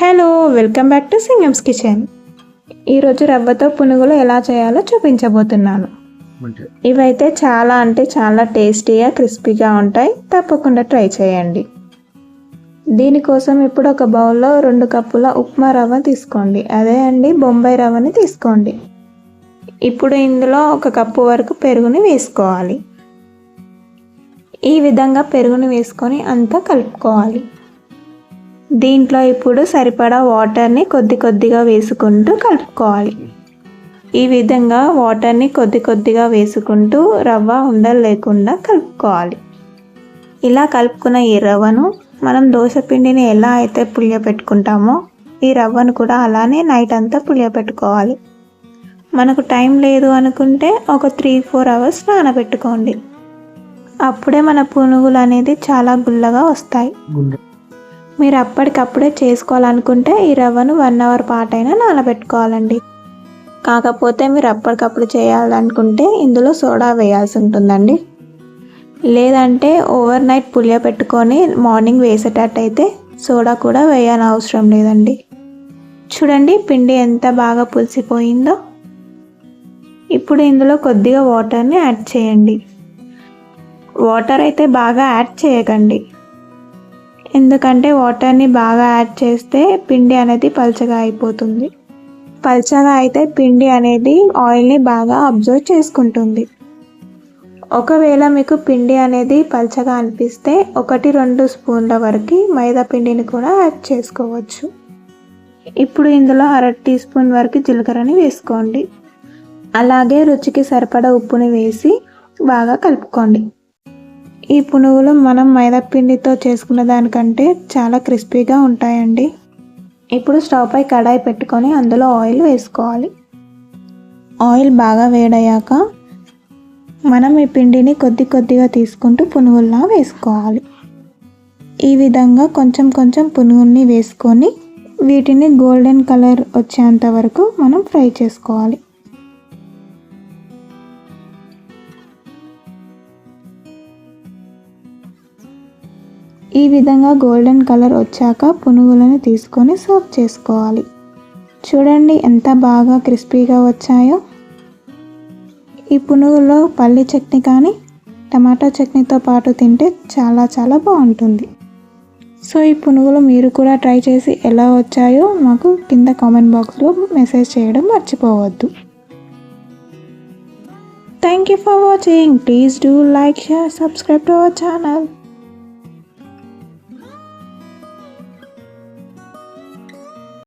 Hello, welcome back to Singam's kitchen. ఈరోజు రవ్వతో పునుగులు ఎలా చేయాలో చూపించబోతున్నాను. ఇవైతే చాలా అంటే చాలా టేస్టీగా క్రిస్పీగా ఉంటాయి. తప్పకుండా ట్రై చేయండి. దీనికోసం ఇప్పుడు ఒక బౌల్లో 2 కప్పుల ఉప్మా రవ్వ తీసుకోండి. అదే అండి, బొంబాయి రవ్వని తీసుకోండి. ఇప్పుడు ఇందులో 1 కప్పు వరకు పెరుగుని వేసుకోవాలి. ఈ విధంగా పెరుగుని వేసుకొని అంతా కలుపుకోవాలి. దీంట్లో ఇప్పుడు సరిపడా వాటర్ని కొద్దిగా వేసుకుంటూ కలుపుకోవాలి. ఈ విధంగా వాటర్ని కొద్దిగా వేసుకుంటూ రవ్వ ఉండలు లేకుండా కలుపుకోవాలి. ఇలా కలుపుకున్న ఈ రవ్వను మనం దోశ పిండిని ఎలా అయితే పులియబెట్టుకుంటామో ఈ రవ్వను కూడా అలానే నైట్ అంతా పులియబెట్టుకోవాలి. మనకు టైం లేదు అనుకుంటే ఒక 3-4 అవర్స్ నానబెట్టుకోండి. అప్పుడే మన పునుగులు అనేది చాలా గుల్లగా వస్తాయి. మీరు అప్పటికప్పుడే చేసుకోవాలనుకుంటే ఈ రవ్వను 1 అవర్ పాటైనా నానబెట్టుకోవాలండి. కాకపోతే మీరు అప్పటికప్పుడు చేయాలనుకుంటే ఇందులో సోడా వేయాల్సి ఉంటుందండి. లేదంటే ఓవర్ నైట్ పులియబెట్టుకొని మార్నింగ్ వేసేటట్టయితే సోడా కూడా వేయని అవసరం లేదండి. చూడండి, పిండి ఎంత బాగా పులిసిపోయిందో. ఇప్పుడు ఇందులో కొద్దిగా వాటర్ని యాడ్ చేయండి. వాటర్ అయితే బాగా యాడ్ చేయకండి, ఎందుకంటే వాటర్ని బాగా యాడ్ చేస్తే పిండి అనేది పల్చగా అయిపోతుంది. పల్చగా అయితే పిండి అనేది ఆయిల్ని బాగా అబ్జర్వ్ చేసుకుంటుంది. ఒకవేళ మీకు పిండి అనేది పల్చగా అనిపిస్తే 1-2 స్పూన్ల వరకు మైదా పిండిని కూడా యాడ్ చేసుకోవచ్చు. ఇప్పుడు ఇందులో 1/2 టీ స్పూన్ వరకు జీలకర్రని వేసుకోండి. అలాగే రుచికి సరిపడా ఉప్పుని వేసి బాగా కలుపుకోండి. ఈ పునుగులు మనం మైదా పిండితో చేసుకున్న దానికంటే చాలా క్రిస్పీగా ఉంటాయండి. ఇప్పుడు స్టవ్ పై కడాయి పెట్టుకొని అందులో ఆయిల్ వేసుకోవాలి. ఆయిల్ బాగా వేడయ్యాక మనం ఈ పిండిని కొద్దిగా తీసుకుంటూ పునుగుల్లా వేసుకోవాలి. ఈ విధంగా కొంచెం పునుగుల్ని వేసుకొని వీటిని గోల్డెన్ కలర్ వచ్చేంత వరకు మనం ఫ్రై చేసుకోవాలి. ఈ విధంగా గోల్డెన్ కలర్ వచ్చాక పునుగులను తీసుకొని సర్వ్ చేసుకోవాలి. చూడండి ఎంత బాగా క్రిస్పీగా వచ్చాయో. ఈ పునుగులో పల్లి చట్నీ కానీ టమాటా చట్నీతో పాటు తింటే చాలా బాగుంటుంది. సో ఈ పునుగులు మీరు కూడా ట్రై చేసి ఎలా వచ్చాయో మాకు కింద కామెంట్ బాక్స్లో మెసేజ్ చేయడం మర్చిపోవద్దు. Thank you for watching. Please do like, share, subscribe to our channel.